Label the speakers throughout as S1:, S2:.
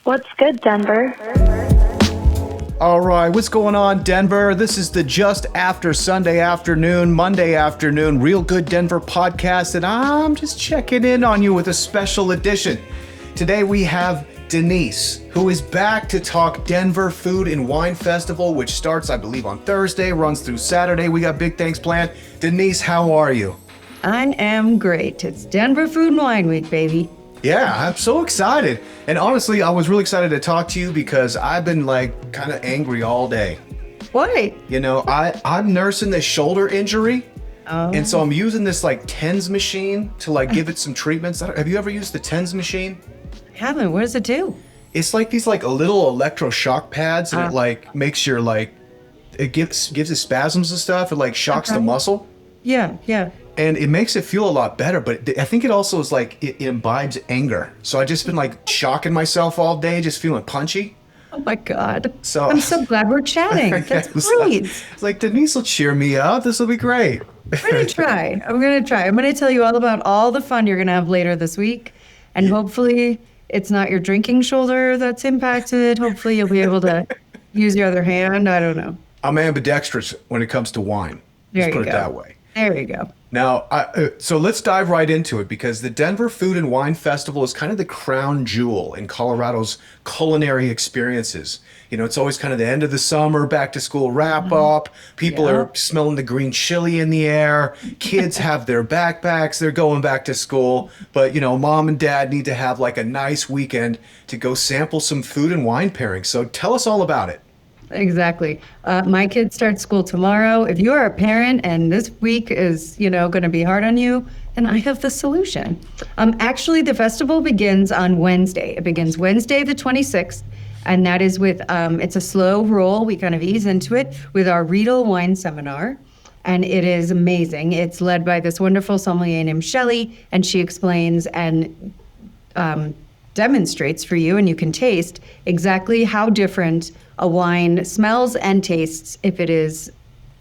S1: What's good, Denver?
S2: All right, what's going on, Denver? This is the Just After Sunday afternoon, Monday afternoon, Real Good Denver podcast, and I'm just checking in on you with a special edition. Today we have Denise, who is back to talk Denver Food and Wine Festival, which starts, I believe, on Thursday, runs through Saturday. We got big things planned. Denise, how are you?
S3: I am great. It's Denver Food and Wine Week, baby.
S2: Yeah, I'm so excited. And honestly, I was really excited to talk to you because I've been like kind of angry all day.
S3: Why?
S2: You know, I'm nursing this shoulder injury.
S3: Oh.
S2: And so I'm using this like TENS machine to like give it some treatments. Have you ever used the TENS machine?
S3: I haven't. What does it do?
S2: It's like these like little electroshock pads, and it like makes your like, it gives it spasms and stuff. It like shocks the muscle.
S3: Yeah.
S2: And it makes it feel a lot better, but I think it also is like, it imbibes anger. So I just been like shocking myself all day, just feeling punchy.
S3: Oh my God.
S2: So
S3: I'm so glad we're chatting. That's great.
S2: It's like, Denise will cheer me up. This will be great.
S3: I'm going to try. I'm going to tell you all about all the fun you're going to have later this week. And hopefully it's not your drinking shoulder that's impacted. Hopefully you'll be able to use your other hand. I don't know.
S2: I'm ambidextrous when it comes to wine. Let's put it that way.
S3: There you go.
S2: Now, so let's dive right into it, because the Denver Food and Wine Festival is kind of the crown jewel in Colorado's culinary experiences. You know, it's always kind of the end of the summer, back to school wrap up. People are smelling the green chili in the air. Kids have their backpacks. They're going back to school. But, you know, mom and dad need to have like a nice weekend to go sample some food and wine pairings. So tell us all about it.
S3: Exactly. My kids start school tomorrow. If you are a parent and this week is, going to be hard on you, then I have the solution. Actually, the festival begins on Wednesday. It begins Wednesday, the 26th, and that is with, it's a slow roll. We kind of ease into it with our Riedel Wine Seminar, and it is amazing. It's led by this wonderful sommelier named Shelley, and she explains and demonstrates for you, and you can taste exactly how different a wine smells and tastes if it is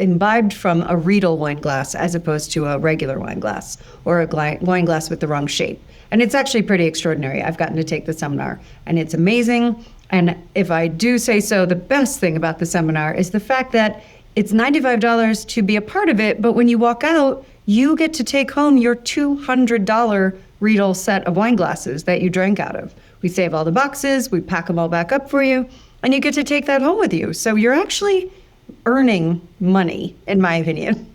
S3: imbibed from a Riedel wine glass as opposed to a regular wine glass or a wine glass with the wrong shape. And it's actually pretty extraordinary. I've gotten to take the seminar and it's amazing. And if I do say so, the best thing about the seminar is the fact that it's $95 to be a part of it, but when you walk out, you get to take home your $200 Riedel set of wine glasses that you drank out of. We save all the boxes, we pack them all back up for you, and you get to take that home with you. So you're actually earning money, in my opinion.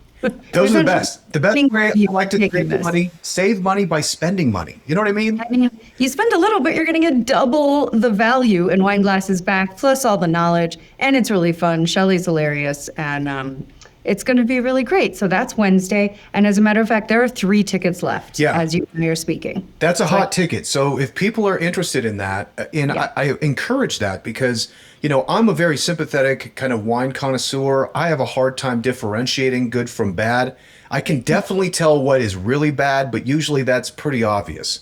S2: Those are the best. The best way I like to save money by spending money. You know what I mean?
S3: You spend a little, but you're going to get double the value in wine glasses back, plus all the knowledge. And it's really fun. Shelley's hilarious. And it's going to be really great. So that's Wednesday. And as a matter of fact, there are 3 tickets left as you're speaking.
S2: That's a hot ticket. So if people are interested in that, and I encourage that because, I'm a very sympathetic kind of wine connoisseur. I have a hard time differentiating good from bad. I can definitely tell what is really bad, but usually that's pretty obvious.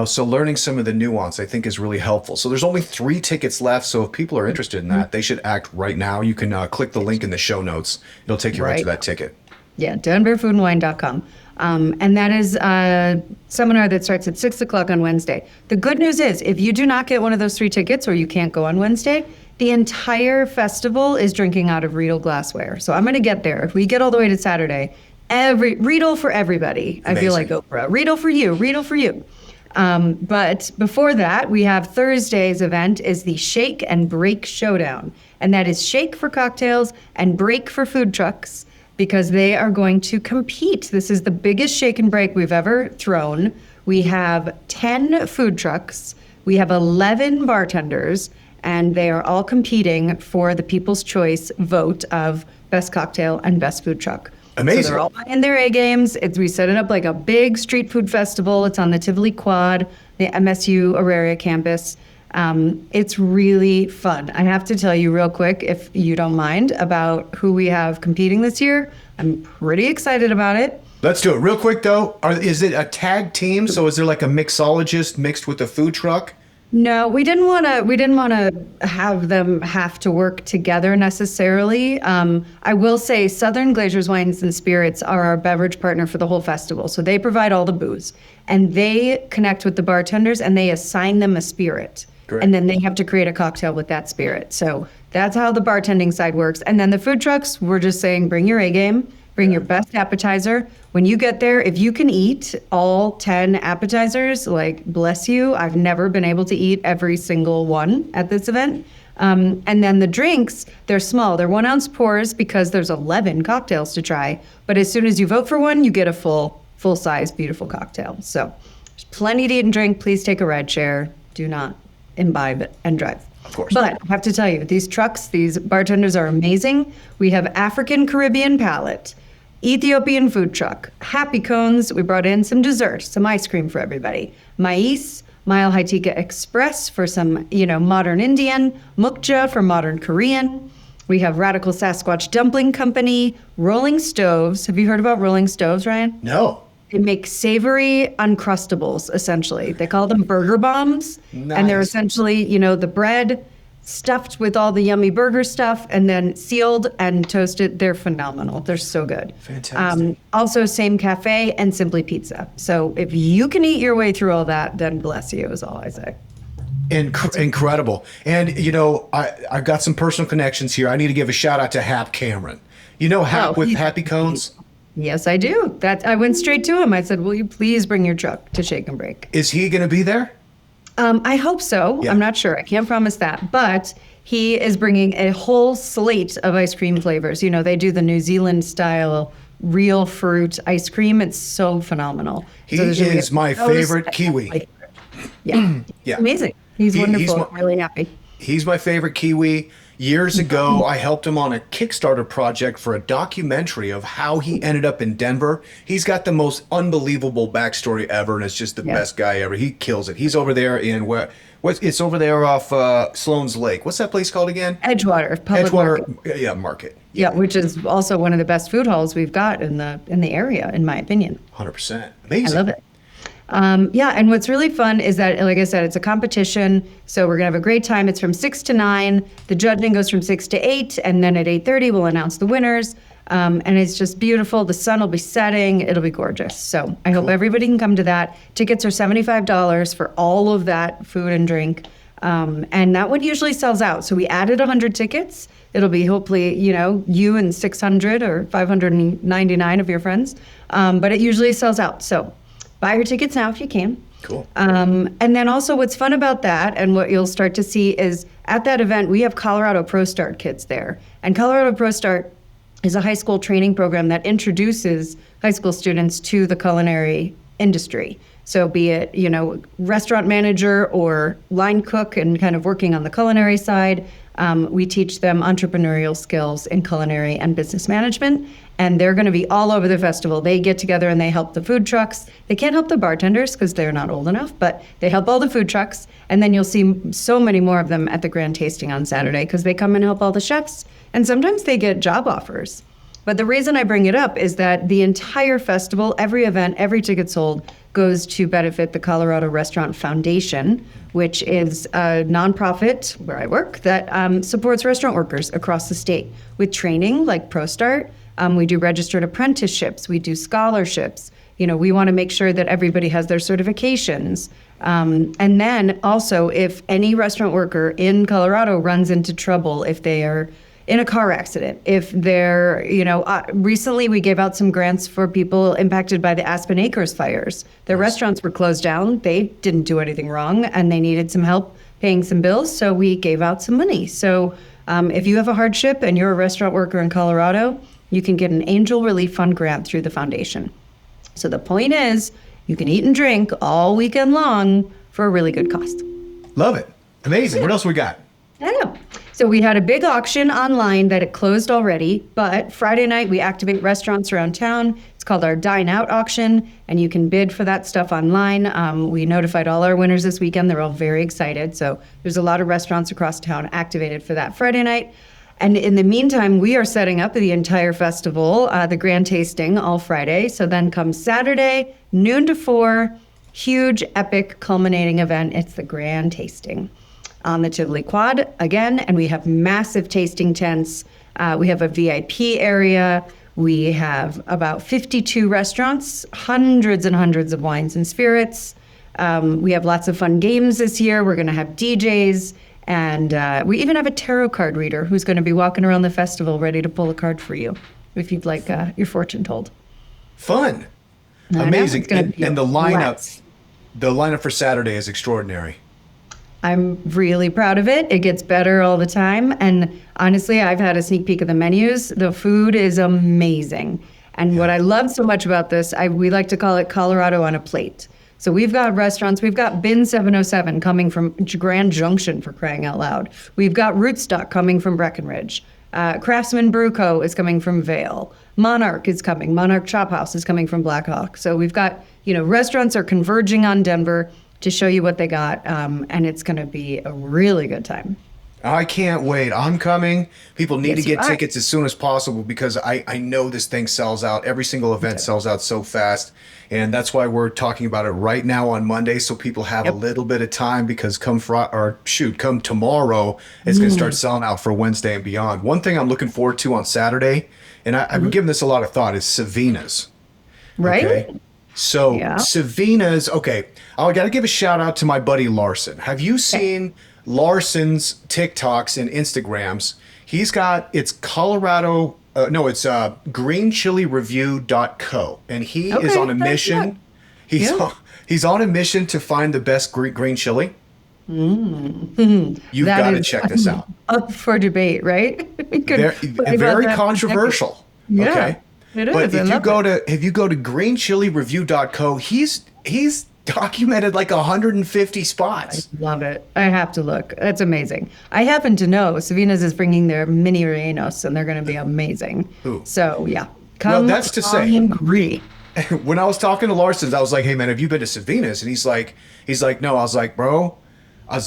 S2: So learning some of the nuance I think is really helpful. So there's only 3 tickets left. So if people are interested in that, they should act right now. You can click the link in the show notes. It'll take you right to that ticket.
S3: Yeah, denverfoodandwine.com. And that is a seminar that starts at 6 o'clock on Wednesday. The good news is if you do not get one of those 3 tickets or you can't go on Wednesday, the entire festival is drinking out of Riedel glassware. So I'm going to get there. If we get all the way to Saturday, Riedel for everybody. Amazing. I feel like Oprah. Riedel for you. Riedel for you. But before that, we have Thursday's event is the Shake and Break Showdown. And that is shake for cocktails and break for food trucks because they are going to compete. This is the biggest shake and break we've ever thrown. We have 10 food trucks. We have 11 bartenders, and they are all competing for the People's Choice vote of best cocktail and best food truck.
S2: Amazing.
S3: So they're all playing their A games. We set it up like a big street food festival. It's on the Tivoli Quad, the MSU Auraria campus. It's really fun. I have to tell you real quick, if you don't mind, about who we have competing this year. I'm pretty excited about it.
S2: Let's do it real quick, though. Is it a tag team? So is there like a mixologist mixed with a food truck?
S3: No, we didn't want to have them have to work together necessarily. I will say Southern Glazers Wines and Spirits are our beverage partner for the whole festival. So they provide all the booze and they connect with the bartenders and they assign them a spirit.
S2: Great.
S3: And then they have to create a cocktail with that spirit. So that's how the bartending side works. And then the food trucks, we're just saying, bring your A game, bring your best appetizer. When you get there, if you can eat all 10 appetizers, like, bless you. I've never been able to eat every single one at this event. And then the drinks, they're small. They're 1 ounce pours because there's 11 cocktails to try. But as soon as you vote for one, you get a full size, beautiful cocktail. So there's plenty to eat and drink. Please take a ride share. Do not imbibe and drive.
S2: Of course.
S3: But I have to tell you, these trucks, these bartenders are amazing. We have African Caribbean palate, Ethiopian food truck, happy cones. We brought in some dessert, some ice cream for everybody. Mais, Mile High Tikka Express for some, modern Indian, Mukja for modern Korean. We have Radical Sasquatch Dumpling Company, Rolling Stoves. Have you heard about Rolling Stoves, Ryan?
S2: No.
S3: They make savory Uncrustables, essentially. They call them burger bombs.
S2: Nice.
S3: And they're essentially, the bread stuffed with all the yummy burger stuff and then sealed and toasted. They're phenomenal. They're so good.
S2: Fantastic.
S3: Also, Same Cafe and Simply Pizza. So if you can eat your way through all that, then bless you is all I say.
S2: Incredible. And, I've got some personal connections here. I need to give a shout out to Hap Cameron. You know Hap with Happy Cones?
S3: Yes, I do. I went straight to him. I said, will you please bring your truck to Shake and Break?
S2: Is he going to be there?
S3: I hope so.
S2: Yeah.
S3: I'm not sure. I can't promise that. But he is bringing a whole slate of ice cream flavors. They do the New Zealand style real fruit ice cream. It's so phenomenal.
S2: He is my favorite Kiwi.
S3: Yeah.
S2: Yeah.
S3: Amazing. He's wonderful. I'm really happy.
S2: He's my favorite Kiwi. Years ago, I helped him on a Kickstarter project for a documentary of how he ended up in Denver. He's got the most unbelievable backstory ever, and is just the best guy ever. He kills it. He's over there in it's over there off Sloan's Lake. What's that place called again?
S3: Edgewater.
S2: Edgewater Market.
S3: Yeah, which is also one of the best food halls we've got in the area, in my opinion.
S2: 100%. Amazing.
S3: I love it. And what's really fun is that, like I said, it's a competition. So we're going to have a great time. It's from 6 to 9. The judging goes from 6 to 8. And then at 8:30, we'll announce the winners. And it's just beautiful. The sun will be setting. It'll be gorgeous. So I hope everybody can come to that. Tickets are $75 for all of that food and drink. And that one usually sells out. So we added 100 tickets. It'll be hopefully, you and 600 or 599 of your friends. But it usually sells out. So buy your tickets now if you can.
S2: Cool.
S3: And then also what's fun about that and what you'll start to see is at that event, we have Colorado Pro Start kids there. And Colorado Pro Start is a high school training program that introduces high school students to the culinary industry. So be it, restaurant manager or line cook and kind of working on the culinary side, we teach them entrepreneurial skills in culinary and business management. And they're going to be all over the festival. They get together and they help the food trucks. They can't help the bartenders because they're not old enough, but they help all the food trucks. And then you'll see so many more of them at the grand tasting on Saturday because they come and help all the chefs. And sometimes they get job offers. But the reason I bring it up is that the entire festival, every event, every ticket sold goes to benefit the Colorado Restaurant Foundation, which is a nonprofit where I work that supports restaurant workers across the state with training like ProStart. We do registered apprenticeships. We do scholarships. We want to make sure that everybody has their certifications. And then also, if any restaurant worker in Colorado runs into trouble, if they are in a car accident, if they're, recently we gave out some grants for people impacted by the Aspen Acres fires. Their restaurants were closed down. They didn't do anything wrong, and they needed some help paying some bills, so we gave out some money. So if you have a hardship and you're a restaurant worker in Colorado, you can get an Angel Relief Fund grant through the foundation. So the point is, you can eat and drink all weekend long for a really good cost.
S2: Love it. Amazing. What else we got?
S3: I know. So we had a big auction online that it closed already, but Friday night we activate restaurants around town. It's called our Dine Out auction, and you can bid for that stuff online. We notified all our winners this weekend. They're all very excited. So there's a lot of restaurants across town activated for that Friday night. And in the meantime, we are setting up the entire festival, the grand tasting all Friday. So then comes Saturday, noon to 4, huge, epic, culminating event. It's the grand tasting on the Tivoli Quad again, and we have massive tasting tents. We have a VIP area. We have about 52 restaurants, hundreds and hundreds of wines and spirits. We have lots of fun games this year. We're going to have DJs. And we even have a tarot card reader who's going to be walking around the festival ready to pull a card for you if you'd like your fortune told.
S2: Fun. Amazing. And the lineup for Saturday is extraordinary.
S3: I'm really proud of it. It gets better all the time. And honestly, I've had a sneak peek of the menus. The food is amazing. And what I love so much about this, we like to call it Colorado on a plate. So we've got restaurants. We've got Bin 707 coming from Grand Junction, for crying out loud. We've got Rootstock coming from Breckenridge. Craftsman Brew Co. is coming from Vail. Monarch is coming. Monarch Chop House is coming from Blackhawk. So we've got, restaurants are converging on Denver to show you what they got. And it's going to be a really good time.
S2: I can't wait. I'm coming. People need to get tickets as soon as possible because I know this thing sells out. Every single event sells out so fast. And that's why we're talking about it right now on Monday, so people have a little bit of time because come tomorrow, it's going to start selling out for Wednesday and beyond. One thing I'm looking forward to on Saturday, and I've been giving this a lot of thought, is Savina's.
S3: Right?
S2: Okay? So Savina's, okay, I got to give a shout out to my buddy Larson. Have you seen Larson's TikToks and Instagrams? He's got, it's Colorado, it's greenchilireview.co, and he is on a mission. He's on a mission to find the best green chili. You've got to check this out.
S3: Up for debate, right?
S2: Very controversial.
S3: Yeah,
S2: okay,
S3: it is.
S2: But if you go to greenchilireview.co, he's documented like 150 spots.
S3: I love it. I have to look. That's amazing. I happen to know Savina's is bringing their mini rellenos, and they're going to be amazing.
S2: Ooh.
S3: So yeah,
S2: well, that's to say.
S3: Agree.
S2: When I was talking to Larson's, I was like, "Hey man, have you been to Savina's?" And he's like, "No." I was like, "Bro," I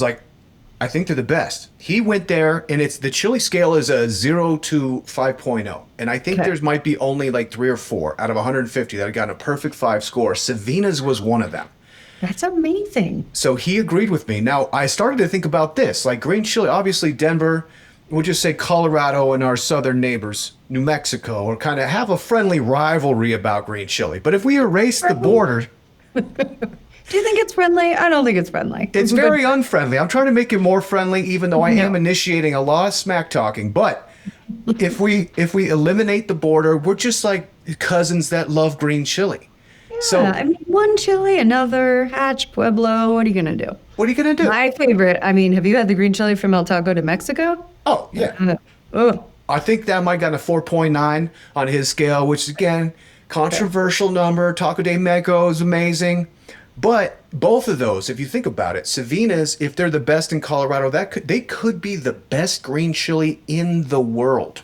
S2: think they're the best. He went there, and the chili scale is a 0 to 5.0, and I think there's might be only like 3 or 4 out of 150 that have gotten a perfect 5 score. Savina's was one of them.
S3: That's amazing.
S2: So he agreed with me. Now, I started to think about this. Like green chili, obviously Denver, we'll just say Colorado and our southern neighbors, New Mexico, or kind of have a friendly rivalry about green chili. But if we erase the border...
S3: Do you think it's friendly? I don't think it's friendly.
S2: It's very unfriendly. I'm trying to make it more friendly, even though I am initiating a lot of smack talking. But if we eliminate the border, we're just like cousins that love green chili. So
S3: I mean, one chili, another Hatch, Pueblo. What are you going to do?
S2: What are you going to do?
S3: My favorite, have you had the green chili from El Taco de Mexico?
S2: Oh, yeah. I think that might got a 4.9 on his scale, which, again, controversial number. Taco de Mexico is amazing. But both of those, if you think about it, Savina's, if they're the best in Colorado, they could be the best green chili in the world.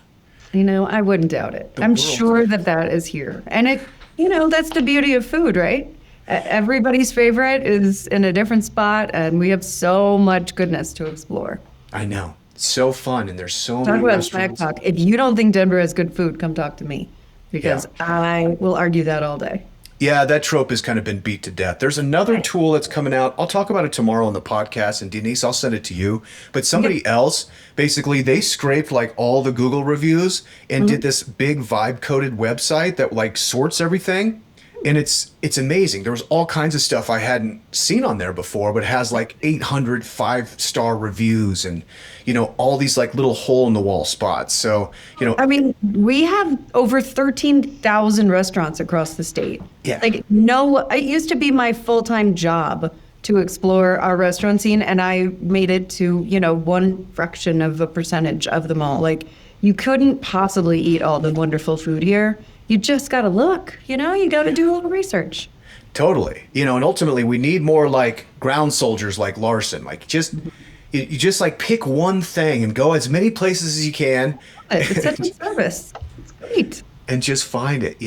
S3: I wouldn't doubt it. I'm sure that is here. And it... that's the beauty of food, right? Everybody's favorite is in a different spot, and we have so much goodness to explore.
S2: I know. It's so fun, and there's so many restaurants.
S3: Talk. If you don't think Denver has good food, come talk to me, because I will argue that all day.
S2: Yeah, that trope has kind of been beat to death. There's another tool that's coming out. I'll talk about it tomorrow on the podcast, and Denise, I'll send it to you. But somebody else, basically, they scraped like all the Google reviews and did this big vibe-coded website that like sorts everything. And it's amazing. There was all kinds of stuff I hadn't seen on there before, but it has like 800 5-star reviews and, all these like little hole-in-the-wall spots. So,
S3: we have over 13,000 restaurants across the state.
S2: Yeah.
S3: It used to be my full-time job to explore our restaurant scene, and I made it to, one fraction of a percentage of them all. Like, you couldn't possibly eat all the wonderful food here. You just got to look, you got to do a little research.
S2: Totally. And ultimately we need more like ground soldiers like Larson. Like you just like pick one thing and go as many places as you can.
S3: It's such a service. It's great.
S2: And just find it,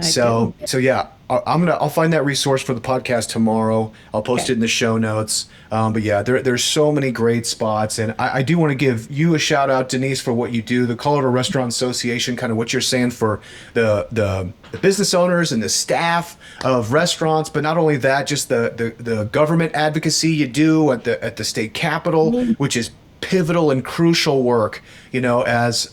S2: So yeah, I'll find that resource for the podcast tomorrow. I'll post it in the show notes. But yeah, there's so many great spots, and I do want to give you a shout out, Denise, for what you do. The Colorado Restaurant Association, kind of what you're saying for the business owners and the staff of restaurants, but not only that, just the government advocacy you do at the state capitol, which is pivotal and crucial work. As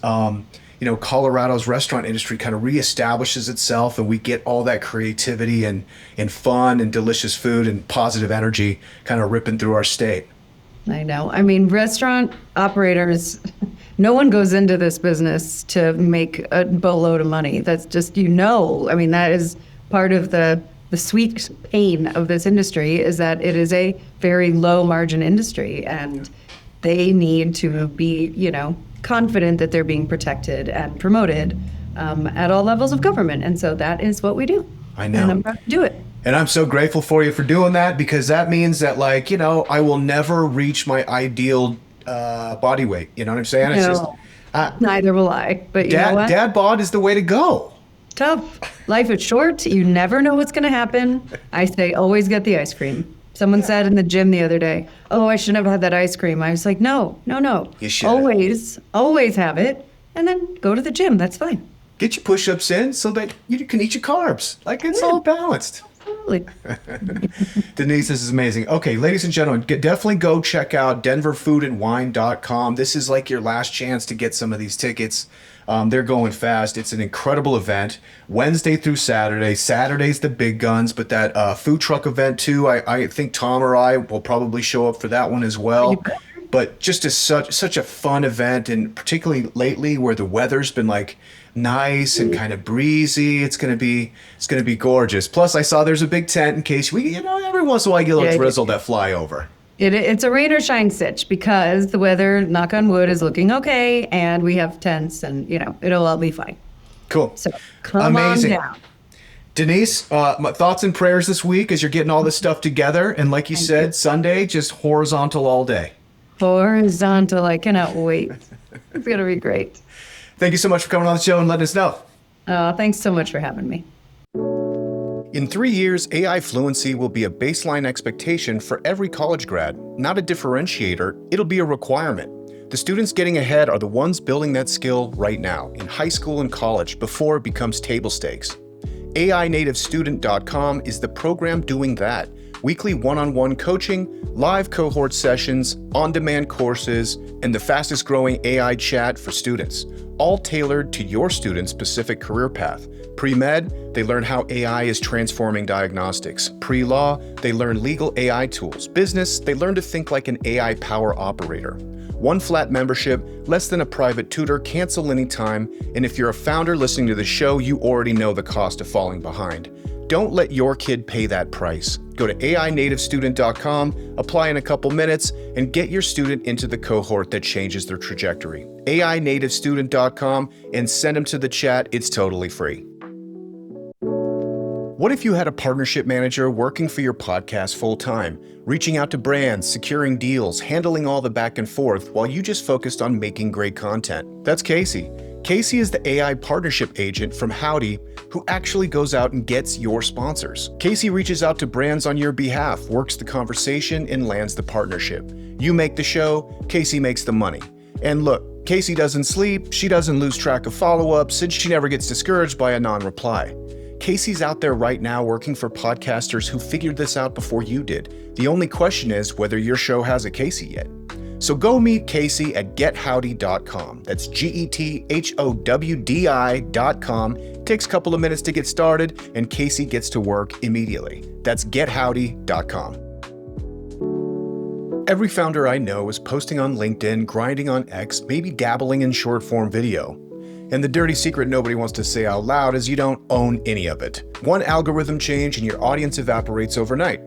S2: Colorado's restaurant industry kind of reestablishes itself, and we get all that creativity and fun and delicious food and positive energy kind of ripping through our state.
S3: I know. I mean, restaurant operators, no one goes into this business to make a boatload of money. That's just, I mean, that is part of the sweet pain of this industry, is that it is a very low margin industry, and they need to be, confident that they're being protected and promoted at all levels of government. And so that is what we do.
S2: I know.
S3: And I'm proud to do it.
S2: And I'm so grateful for you for doing that, because that means that, I will never reach my ideal body weight. You know what I'm saying? It's
S3: No, neither will I. But you know what?
S2: Dad bod is the way to go.
S3: Tough. Life is short. You never know what's going to happen. I say always get the ice cream. Someone said in the gym the other day, "Oh, I shouldn't have had that ice cream." I was like, no.
S2: You should.
S3: Always have it, and then go to the gym. That's fine.
S2: Get your push-ups in so that you can eat your carbs. It's all balanced.
S3: Absolutely.
S2: Denise, this is amazing. Okay, ladies and gentlemen, definitely go check out denverfoodandwine.com. This is your last chance to get some of these tickets. They're going fast. It's an incredible event, Wednesday through Saturday. Saturday's the big guns, but that food truck event too, I think Tom or I will probably show up for that one as well. But just such a fun event, and particularly lately where the weather's been nice and kind of breezy. It's gonna be gorgeous. Plus, I saw there's a big tent in case every once in a while you get a little drizzle that fly over.
S3: It's a rain or shine sitch, because the weather, knock on wood, is looking okay, and we have tents, and it'll all be fine.
S2: Cool.
S3: So come
S2: Amazing.
S3: on down.
S2: Denise, my thoughts and prayers this week as you're getting all this stuff together, and like you said, Sunday just horizontal all day.
S3: Horizontal. I cannot wait. It's gonna be great.
S2: Thank you so much for coming on the show and letting us know.
S3: Thanks so much for having me.
S2: In 3 years, AI fluency will be a baseline expectation for every college grad, not a differentiator. It'll be a requirement. The students getting ahead are the ones building that skill right now, in high school and college, before it becomes table stakes. AInativestudent.com is the program doing that. Weekly one-on-one coaching, live cohort sessions, on-demand courses, and the fastest growing AI chat for students, all tailored to your student's specific career path. Pre-med, they learn how AI is transforming diagnostics. Pre-law, they learn legal AI tools. Business, they learn to think like an AI power operator. One flat membership, less than a private tutor, cancel anytime, and if you're a founder listening to the show, you already know the cost of falling behind. Don't let your kid pay that price. Go to AInativestudent.com, apply in a couple minutes, and get your student into the cohort that changes their trajectory. AInativestudent.com, and send them to the chat. It's totally free. What if you had a partnership manager working for your podcast full-time, reaching out to brands, securing deals, handling all the back and forth while you just focused on making great content? That's Casey. Casey is the AI partnership agent from Howdy who actually goes out and gets your sponsors. Casey reaches out to brands on your behalf, works the conversation, and lands the partnership. You make the show, Casey makes the money. And look, Casey doesn't sleep, she doesn't lose track of follow-ups, and she never gets discouraged by a non-reply. Casey's out there right now working for podcasters who figured this out before you did. The only question is whether your show has a Casey yet. So go meet Casey at gethowdy.com. That's GETHOWDI.com. Takes a couple of minutes to get started, and Casey gets to work immediately. That's gethowdy.com. Every founder I know is posting on LinkedIn, grinding on X, maybe dabbling in short-form video. And the dirty secret nobody wants to say out loud is you don't own any of it. One algorithm change and your audience evaporates overnight.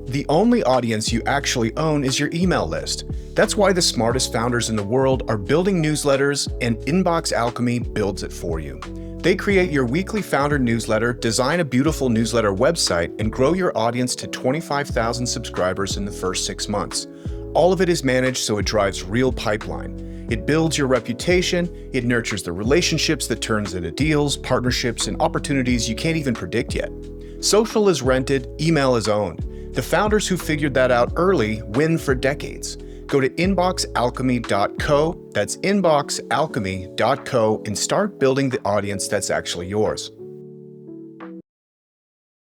S2: The only audience you actually own is your email list. That's why the smartest founders in the world are building newsletters, and Inbox Alchemy builds it for you. They create your weekly founder newsletter, design a beautiful newsletter website, and grow your audience to 25,000 subscribers in the first 6 months. All of it is managed so it drives real pipeline. It builds your reputation, it nurtures the relationships that turns into deals, partnerships, and opportunities you can't even predict yet. Social is rented, email is owned. The founders who figured that out early win for decades. Go to inboxalchemy.co, that's inboxalchemy.co, and start building the audience that's actually yours.